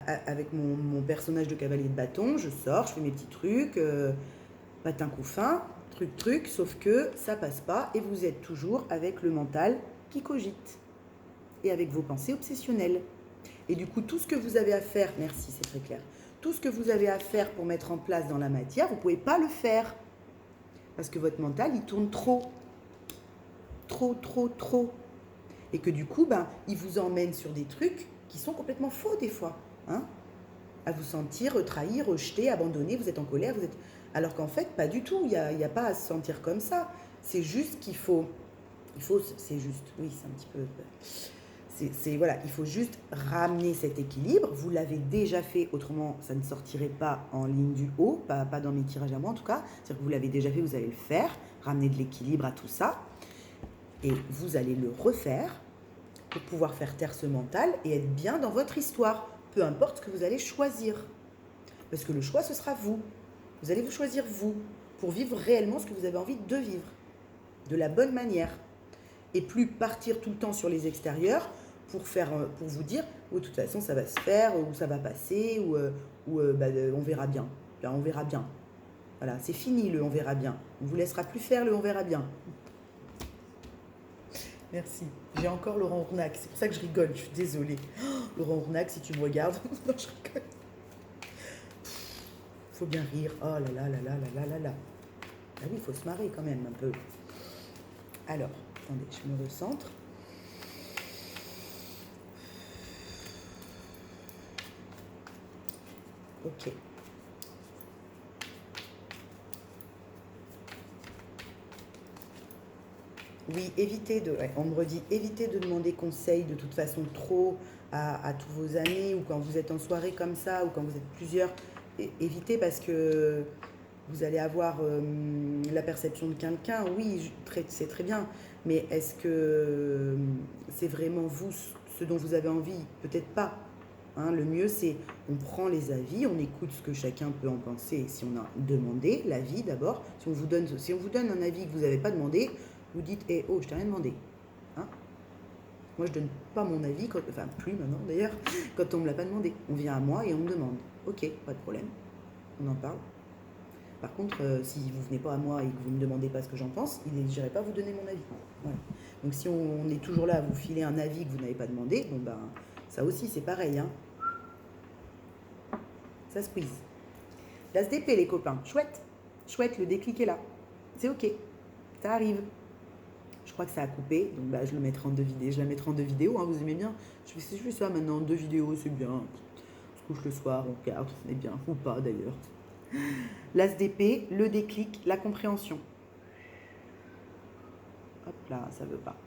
avec mon personnage de cavalier de bâton, je sors, je fais mes petits trucs, patin coup fin, truc, sauf que ça passe pas et vous êtes toujours avec le mental qui cogite et avec vos pensées obsessionnelles. Et du coup, tout ce que vous avez à faire, merci, c'est très clair, tout ce que vous avez à faire pour mettre en place dans la matière, vous ne pouvez pas le faire. Parce que votre mental, il tourne trop. Et que du coup, il vous emmène sur des trucs qui sont complètement faux des fois. Hein, à vous sentir trahi, rejeté, abandonné, vous êtes en colère, vous êtes... Alors qu'en fait, pas du tout, il n'y a pas à se sentir comme ça. C'est juste qu'il faut... c'est juste, oui, c'est un petit peu... voilà, il faut juste ramener cet équilibre. Vous l'avez déjà fait, autrement, ça ne sortirait pas en ligne du haut, pas dans mes tirages à moi en tout cas. C'est-à-dire que vous l'avez déjà fait, vous allez le faire, ramener de l'équilibre à tout ça. Et vous allez le refaire pour pouvoir faire taire ce mental et être bien dans votre histoire, peu importe ce que vous allez choisir. Parce que le choix, ce sera vous. Vous allez vous choisir vous, pour vivre réellement ce que vous avez envie de vivre, de la bonne manière. Et plus partir tout le temps sur les extérieurs pour vous dire, oh, de toute façon, ça va se faire, ou ça va passer, ou on verra bien. On verra bien. Voilà, c'est fini le on verra bien. On ne vous laissera plus faire le on verra bien. Merci. J'ai encore Laurent Ournac, c'est pour ça que je rigole, je suis désolée. Oh, Laurent Ournac, si tu me regardes, non, je rigole. Faut bien rire. Oh là là là là là là là là. Ah oui, il faut se marrer quand même un peu. Alors, attendez, je me recentre. Ok. Oui, évitez de... Ouais, on me redit, évitez de demander conseil de toute façon trop à tous vos amis, ou quand vous êtes en soirée comme ça, ou quand vous êtes plusieurs. Évitez parce que vous allez avoir la perception de quelqu'un. Oui, c'est très bien. Mais est-ce que c'est vraiment vous ce dont vous avez envie? Peut-être pas. Hein, le mieux, c'est on prend les avis, on écoute ce que chacun peut en penser. Si on a demandé l'avis d'abord, si on vous donne un avis que vous n'avez pas demandé, vous dites oh, je t'ai rien demandé. Hein, moi, je donne pas mon avis, enfin plus maintenant d'ailleurs, quand on me l'a pas demandé. On vient à moi et on me demande. Ok, pas de problème, on en parle. Par contre, si vous venez pas à moi et que vous ne me demandez pas ce que j'en pense, je n'irai pas vous donner mon avis. Voilà. Donc si on est toujours là à vous filer un avis que vous n'avez pas demandé, bon ça aussi c'est pareil. Hein. Ça squeeze. L'ASDP les copains, chouette. Chouette, le déclic est là. C'est ok, ça arrive. Je crois que ça a coupé, donc je le mettrai en deux vidéos. Je la mettrai en deux vidéos, hein, vous aimez bien. Je fais ça maintenant, deux vidéos, c'est bien. On se couche le soir, on regarde, on est bien, ou pas d'ailleurs. L'ASDP, le déclic, la compréhension. Hop là, ça veut pas.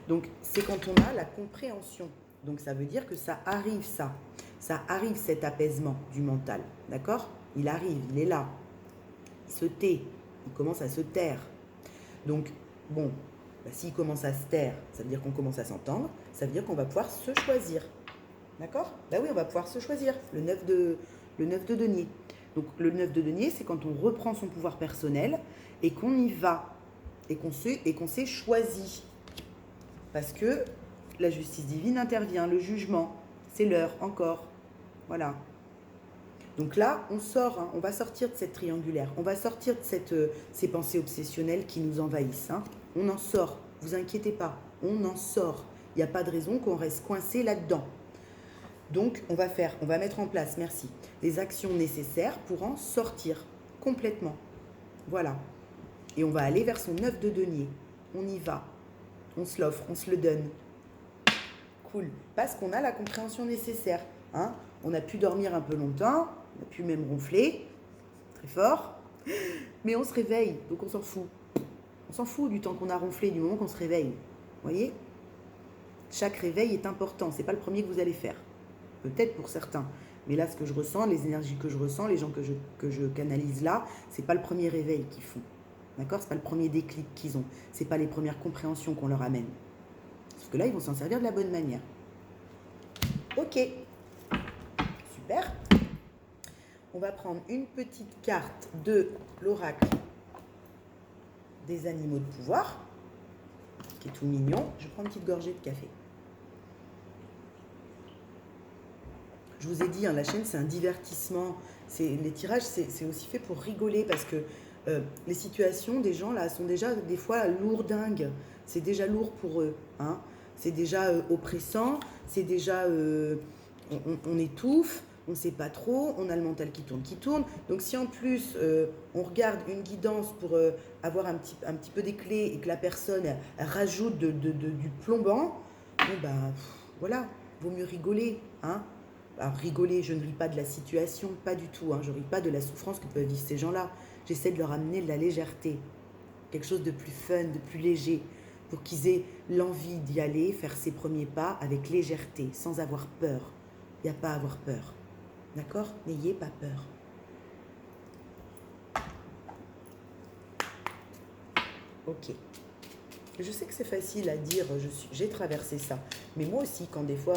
Donc, c'est quand on a la compréhension. Donc, ça veut dire que ça arrive, ça. Ça arrive, cet apaisement du mental. D'accord? Il arrive, il est là. Il se tait. Il commence à se taire. Donc, bon, s'il commence à se taire, ça veut dire qu'on commence à s'entendre. Ça veut dire qu'on va pouvoir se choisir. D'accord? Oui, on va pouvoir se choisir. Le 9 de denier. Donc, le 9 de denier, c'est quand on reprend son pouvoir personnel et qu'on y va. Et qu'on s'est choisi. Parce que la justice divine intervient, le jugement, c'est l'heure encore. Voilà. Donc là, on sort, hein, on va sortir de cette triangulaire, on va sortir de ces pensées obsessionnelles qui nous envahissent. Hein. On en sort, vous inquiétez pas, on en sort. Il n'y a pas de raison qu'on reste coincé là-dedans. Donc, on va mettre en place, merci, les actions nécessaires pour en sortir complètement. Voilà. Et on va aller vers son 9 de denier. On y va. On se l'offre, on se le donne. Cool. Parce qu'on a la compréhension nécessaire. Hein. On a pu dormir un peu longtemps, on a pu même ronfler, très fort, mais on se réveille, donc on s'en fout. On s'en fout du temps qu'on a ronflé, du moment qu'on se réveille. Vous voyez? Chaque réveil est important, c'est pas le premier que vous allez faire. Peut-être pour certains. Mais là, ce que je ressens, les énergies que je ressens, les gens que je canalise là, c'est pas le premier réveil qu'ils font. D'accord? C'est pas le premier déclic qu'ils ont. C'est pas les premières compréhensions qu'on leur amène. Sauf que là, ils vont s'en servir de la bonne manière. Ok. Super. On va prendre une petite carte de l'oracle des animaux de pouvoir, qui est tout mignon. Je prends une petite gorgée de café. Je vous ai dit, hein, la chaîne, c'est un divertissement. Les tirages, c'est aussi fait pour rigoler parce que les situations des gens, là, sont déjà des fois lourdingues. C'est déjà lourd pour eux. Hein. C'est déjà oppressant. C'est déjà... on étouffe. On ne sait pas trop, on a le mental qui tourne. Donc si en plus on regarde une guidance pour avoir un petit peu des clés et que la personne elle rajoute du plombant, bon bah voilà, vaut mieux rigoler. Hein. Alors rigoler, je ne ris pas de la situation, pas du tout. Hein, je ne ris pas de la souffrance que peuvent vivre ces gens-là. J'essaie de leur amener de la légèreté, quelque chose de plus fun, de plus léger, pour qu'ils aient l'envie d'y aller, faire ses premiers pas avec légèreté, sans avoir peur. Il n'y a pas à avoir peur. D'accord? N'ayez pas peur. Ok. Je sais que c'est facile à dire, j'ai traversé ça. Mais moi aussi, quand des fois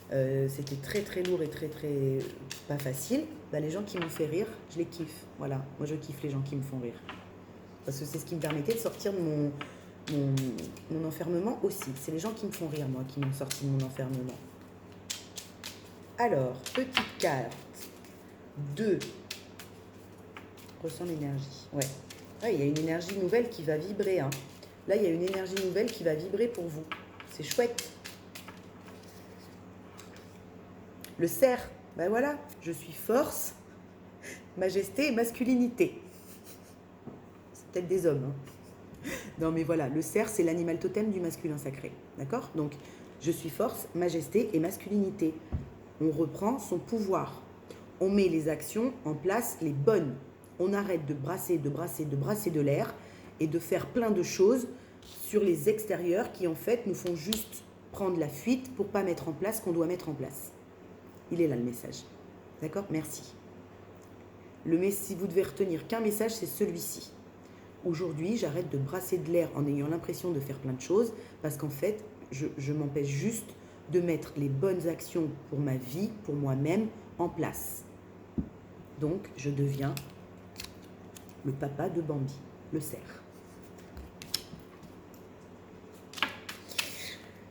c'était très très lourd et très très pas facile, bah, les gens qui m'ont fait rire, je les kiffe. Voilà, moi je kiffe les gens qui me font rire. Parce que c'est ce qui me permettait de sortir de mon enfermement aussi. C'est les gens qui me font rire, moi, qui m'ont sorti de mon enfermement. Alors, petite carte. 2. Ressens l'énergie. Ouais. Ah, il y a une énergie nouvelle qui va vibrer. Hein. Là, il y a une énergie nouvelle qui va vibrer pour vous. C'est chouette. Le cerf. Ben voilà, je suis force, majesté et masculinité. C'est peut-être des hommes. Hein. Non, mais voilà, le cerf, c'est l'animal totem du masculin sacré. D'accord? Donc, je suis force, majesté et masculinité. On reprend son pouvoir. On met les actions en place, les bonnes. On arrête de brasser de l'air et de faire plein de choses sur les extérieurs qui en fait nous font juste prendre la fuite pour ne pas mettre en place ce qu'on doit mettre en place. Il est là le message. D'accord? Merci. Si vous devez retenir qu'un message, c'est celui-ci. Aujourd'hui, j'arrête de brasser de l'air en ayant l'impression de faire plein de choses parce qu'en fait, je m'empêche juste de mettre les bonnes actions pour ma vie, pour moi-même, en place. Donc, je deviens le papa de Bambi, le cerf.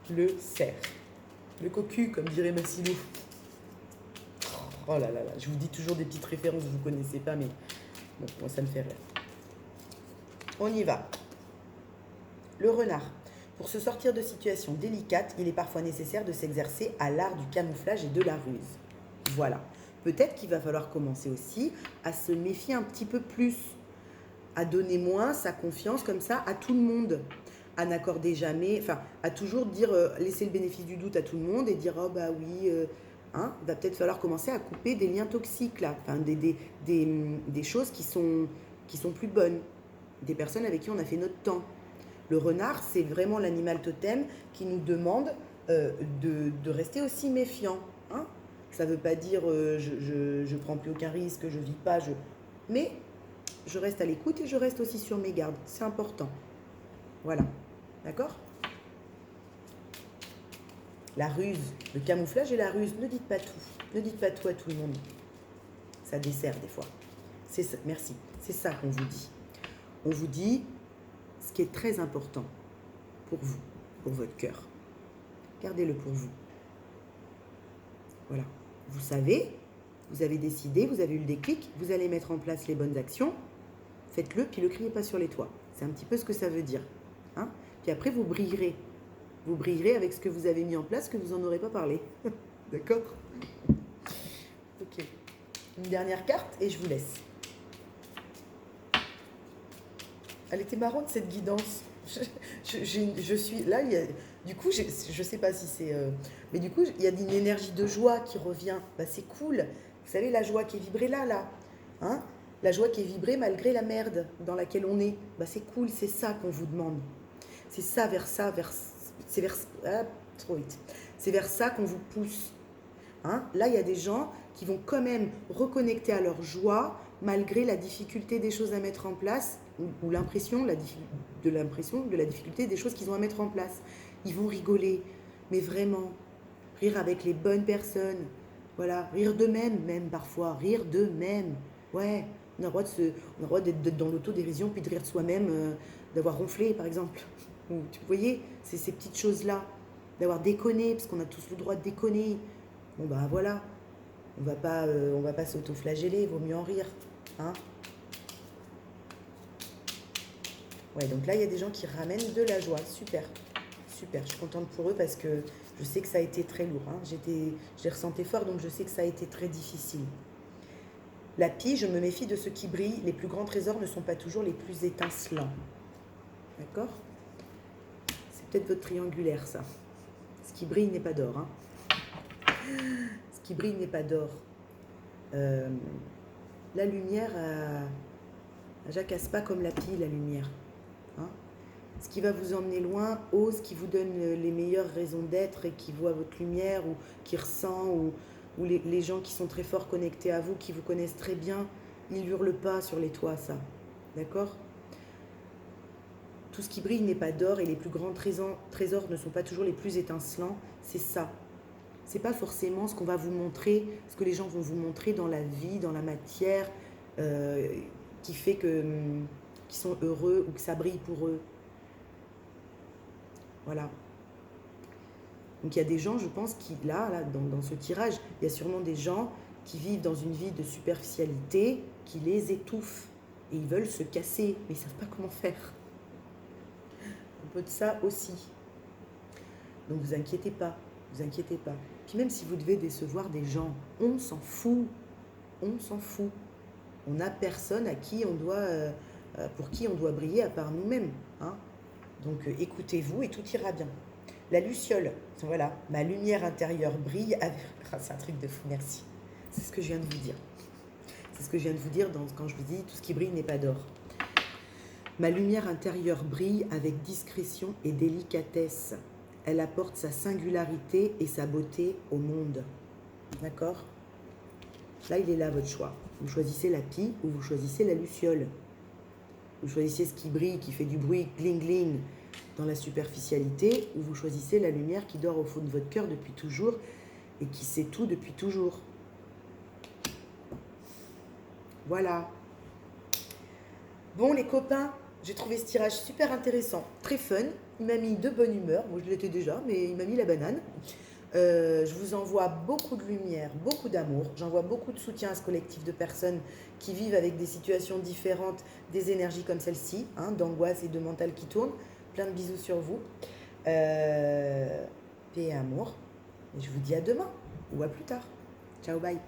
Le cerf. Le cocu, comme dirait Massimo. Oh là là là, je vous dis toujours des petites références que vous ne connaissez pas, mais bon, moi ça me fait rire. On y va. Le renard. Pour se sortir de situations délicates, il est parfois nécessaire de s'exercer à l'art du camouflage et de la ruse. Voilà. Peut-être qu'il va falloir commencer aussi à se méfier un petit peu plus, à donner moins sa confiance comme ça à tout le monde, à n'accorder jamais, enfin, à toujours dire, laisser le bénéfice du doute à tout le monde et dire, oh bah oui, hein, il va peut-être falloir commencer à couper des liens toxiques là, enfin, des choses qui sont plus bonnes, des personnes avec qui on a fait notre temps. Le renard, c'est vraiment l'animal totem qui nous demande de rester aussi méfiant. Hein. Ça ne veut pas dire je ne prends plus aucun risque, je ne vis pas, mais je reste à l'écoute et je reste aussi sur mes gardes. C'est important. Voilà. D'accord? La ruse, le camouflage et la ruse, ne dites pas tout. Ne dites pas tout à tout le monde. Ça dessert des fois. C'est ça, merci. C'est ça qu'on vous dit. On vous dit ce qui est très important pour vous, pour votre cœur. Gardez-le pour vous. Voilà. Vous savez, vous avez décidé, vous avez eu le déclic, vous allez mettre en place les bonnes actions. Faites-le, puis ne le criez pas sur les toits. C'est un petit peu ce que ça veut dire. Hein? Puis après, vous brillerez. Vous brillerez avec ce que vous avez mis en place, que vous n'en aurez pas parlé. D'accord? Ok. Une dernière carte et je vous laisse. Elle était marrante cette guidance. Je suis là, du coup, je ne sais pas si c'est... mais du coup, il y a une énergie de joie qui revient. Bah, c'est cool. Vous savez, la joie qui est vibrée là. Hein? La joie qui est vibrée malgré la merde dans laquelle on est. Bah, c'est cool, c'est ça qu'on vous demande. C'est ça, trop vite. C'est vers ça qu'on vous pousse. Hein? Là, il y a des gens qui vont quand même reconnecter à leur joie malgré la difficulté des choses à mettre en place ou l'impression de la difficulté des choses qu'ils ont à mettre en place. Ils vont rigoler, mais vraiment, rire avec les bonnes personnes. Voilà, rire d'eux-mêmes même parfois, rire d'eux-mêmes. Ouais, on a le droit d'être dans l'autodérision puis de rire de soi-même, d'avoir ronflé par exemple. Vous voyez, c'est ces petites choses-là, d'avoir déconné, parce qu'on a tous le droit de déconner. Bon bah voilà, On va pas s'auto-flageller, il vaut mieux en rire. Hein. Ouais, donc là, il y a des gens qui ramènent de la joie. Super, super. Je suis contente pour eux parce que je sais que ça a été très lourd. Hein. J'ai ressenti fort, donc je sais que ça a été très difficile. La pie, je me méfie de ce qui brille. Les plus grands trésors ne sont pas toujours les plus étincelants. D'accord? C'est peut-être votre triangulaire, ça. Ce qui brille n'est pas d'or. Hein. Ce qui brille n'est pas d'or. La lumière, jacasse pas comme la pie, la lumière. Hein. Ce qui va vous emmener loin, ce qui vous donne les meilleures raisons d'être et qui voit votre lumière ou qui ressent, ou les gens qui sont très forts connectés à vous, qui vous connaissent très bien, ils hurlent pas sur les toits, ça. D'accord? Tout ce qui brille n'est pas d'or et les plus grands trésors ne sont pas toujours les plus étincelants, c'est ça. C'est pas forcément ce qu'on va vous montrer, ce que les gens vont vous montrer dans la vie, dans la matière, qui fait qu'ils sont heureux ou que ça brille pour eux. Voilà. Donc il y a des gens, je pense, qui, là dans ce tirage, il y a sûrement des gens qui vivent dans une vie de superficialité, qui les étouffe. Et ils veulent se casser, mais ils ne savent pas comment faire. Un peu de ça aussi. Donc vous inquiétez pas, vous inquiétez pas. Puis même si vous devez décevoir des gens, on s'en fout. On s'en fout. On n'a personne à qui on doit, pour qui on doit briller à part nous-mêmes. Hein. Donc écoutez-vous et tout ira bien. La luciole, voilà, ma lumière intérieure brille avec... Ah, c'est un truc de fou, merci. C'est ce que je viens de vous dire. C'est ce que je viens de vous dire quand je vous dis tout ce qui brille n'est pas d'or. Ma lumière intérieure brille avec discrétion et délicatesse. Elle apporte sa singularité et sa beauté au monde. D'accord? Là, il est là votre choix. Vous choisissez la pie ou vous choisissez la luciole. Vous choisissez ce qui brille, qui fait du bruit, gling gling, dans la superficialité, ou vous choisissez la lumière qui dort au fond de votre cœur depuis toujours et qui sait tout depuis toujours. Voilà. Bon les copains, j'ai trouvé ce tirage super intéressant, très fun. Il m'a mis de bonne humeur, moi je l'étais déjà, mais il m'a mis la banane. Je vous envoie beaucoup de lumière, beaucoup d'amour. J'envoie beaucoup de soutien à ce collectif de personnes qui vivent avec des situations différentes, des énergies comme celle-ci, hein, d'angoisse et de mental qui tournent. Plein de bisous sur vous. Paix et amour. Et je vous dis à demain ou à plus tard. Ciao, bye.